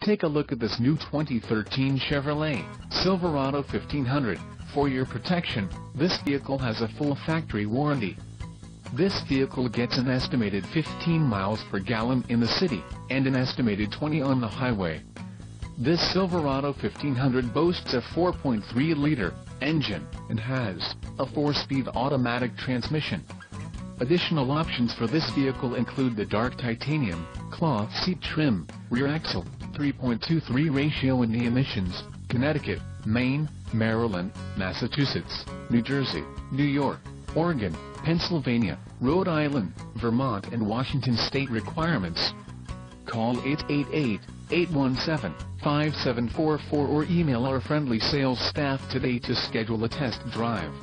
Take a look at this new 2013 Chevrolet Silverado 1500. For your protection, this vehicle has a full factory warranty. This vehicle gets an estimated 15 miles per gallon in the city, and an estimated 20 on the highway. This Silverado 1500 boasts a 4.3-liter engine, and has a 4-speed automatic transmission. Additional options for this vehicle include the dark titanium, cloth seat trim, rear axle, 3.23 ratio in the emissions, Connecticut, Maine, Maryland, Massachusetts, New Jersey, New York, Oregon, Pennsylvania, Rhode Island, Vermont and Washington state requirements. Call 888-817-5744 or email our friendly sales staff today to schedule a test drive.